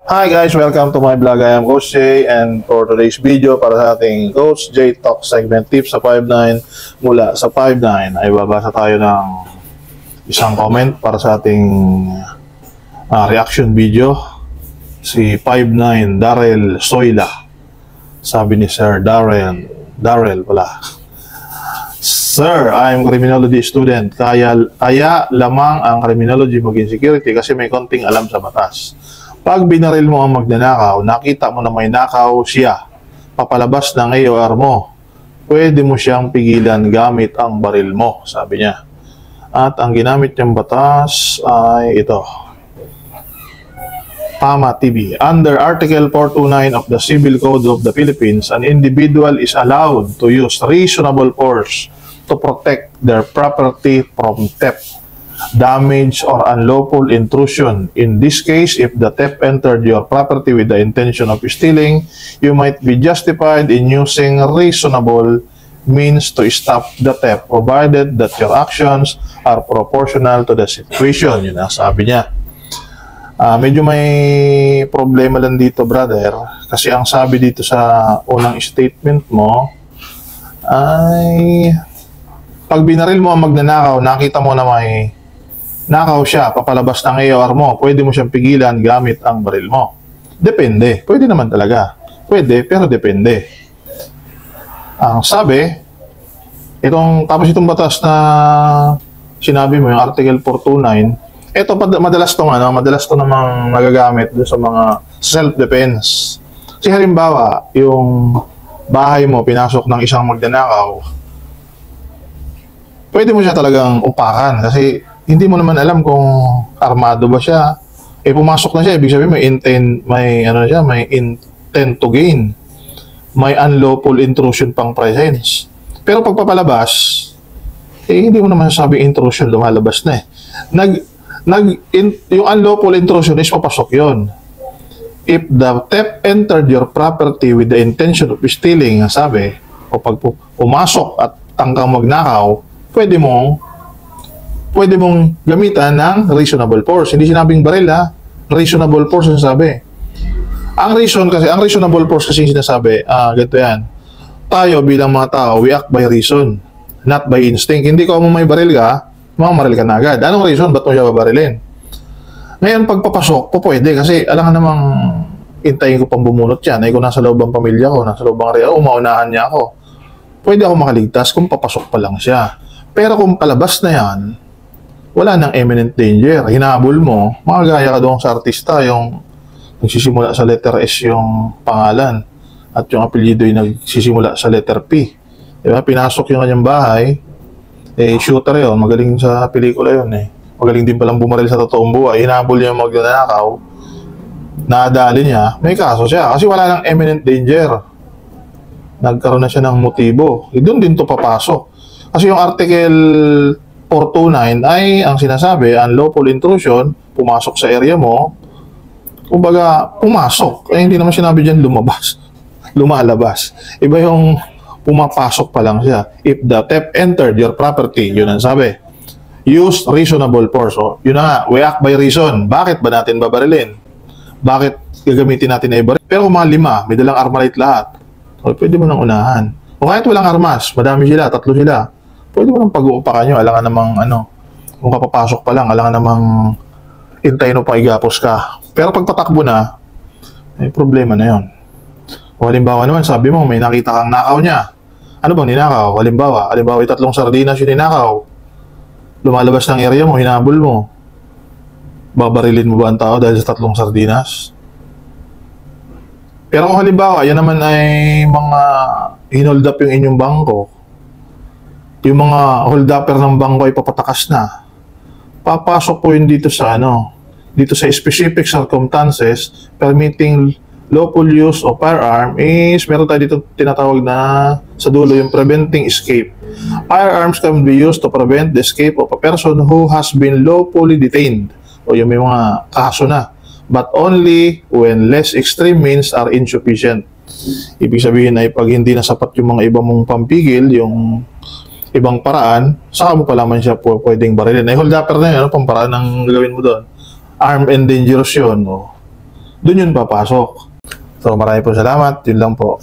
Hi guys, welcome to my vlog. I am Coach J, and for today's video para sa ating Coach J Talk segment tips sa 5'9", mula sa 5'9" ay babasa tayo ng isang comment para sa ating reaction video. Si 5'9" Darrell Soyla. Sabi ni Sir Darrell pala. Sir, I'm criminology student. Kaya lamang ang criminology maging security kasi may konting alam sa batas. Pag binaril mo ang magnanakaw, nakita mo na may nakaw siya, papalabas ng AOR mo, pwede mo siyang pigilan gamit ang baril mo, sabi niya. At ang ginamit niyang batas ay ito. Tama TV. Under Article 429 of the Civil Code of the Philippines, an individual is allowed to use reasonable force to protect their property from theft, damage, or unlawful intrusion. In this case, if the thief entered your property with the intention of stealing, you might be justified in using reasonable means to stop the theft, provided that your actions are proportional to the situation. Yun ang sabi niya. Medyo may problema lang dito, brother, kasi ang sabi dito sa unang statement mo ay pag binaril mo ang magnanakaw, nakita mo na may nakaw siya, papalabas ng AOR mo, pwede mo siyang pigilan gamit ang baril mo. Depende. Pwede naman talaga. Pwede, pero depende. Ang sabi, tapos itong batas na sinabi mo, yung Article 429, ito madalas to namang nagagamit dun sa mga self-defense. Kasi halimbawa, yung bahay mo, pinasok ng isang magnanakaw, pwede mo siya talagang upakan kasi hindi mo naman alam kung armado ba siya. Pumasok na siya, ibig sabihin may intent to gain. May unlawful intrusion pang presence. Pero pagpapalabas, hindi mo naman sabi intrusion, lumalabas na yung unlawful intrusion is papasok yon. If the thief entered your property with the intention of stealing, sabi, o pag pumasok at tangkang magnakaw, pwede mong gamitan ng reasonable force. Hindi sinabing baril, reasonable force ang sabi. Ang reasonable force kasi sinasabi, ganito yan. Tayo bilang mga tao, we act by reason, not by instinct. Hindi ko may baril ka, mamamaril ka na agad. Anong reason? Ba't mo siya babarilin? Ngayon, pagpapasok, pwede kasi alam namang hintayin ko pang bumunot yan. Ay kung nasa loob ang pamilya ko, nasa loob ang area, umaunahan niya ako. Pwede ako makaligtas kung papasok pa lang siya. Pero kung palabas na yan, wala nang imminent danger. Hinabol mo, makagaya ka doon sa artista, yung nagsisimula sa letter S yung pangalan at yung apelyido yung nagsisimula sa letter P. Diba? Pinasok yung kanyang bahay, shooter yun, magaling sa pelikula yun Magaling din palang bumaril sa totoong buhay. Hinabol niya yung magnanakaw, nadali niya, may kaso siya kasi wala nang imminent danger. Nagkaroon na siya ng motibo. Doon din to papasok. Kasi yung Article 429 ay ang sinasabi, unlawful intrusion, pumasok sa area mo, kumbaga, pumasok. Hindi naman sinabi dyan lumalabas. Iba yung pumapasok pa lang siya. If the thief entered your property, yun ang sabi. Use reasonable force. Yun na nga, we act by reason. Bakit ba natin babarilin? Bakit gagamitin natin na ibaril? Pero kung mga 5, may dalang armalite lahat, pwede mo nang unahan. O kahit walang armas, madami sila, 3 sila, pwede mo nang pag-uupakan nyo. Alangan namang kung kapapasok pa lang, alangan namang hintayin mo pang igapos ka. Pero pag patakbo na, may problema na yon. O halimbawa naman, sabi mo, may nakita kang nakaw niya. Ano bang ninakaw? Halimbawa, 3 sardinas yung ninakaw. Lumalabas ng area mo, hinabol mo. Babarilin mo ba ang tao dahil sa 3 sardinas? Pero kung halimbawa, yan naman ay mga hinold up yung inyong bangko, yung mga hold upper ng bangko ay papatakas na, papasok po yun dito sa specific circumstances permitting lawful use of firearm is, meron tayo dito tinatawag na sa dulo yung preventing escape. Firearms can be used to prevent the escape of a person who has been lawfully detained. O yung may mga kaso na. But only when less extreme means are insufficient. Ibig sabihin ay pag hindi na sapat yung mga iba mong pampigil, yung ibang paraan, saka mo pala man siya pwedeng barilin. Hold upper na yun, pamparaan ng gagawin mo doon. Armed and dangerous yun. Doon yun papasok. So, marami po salamat. Yun lang po.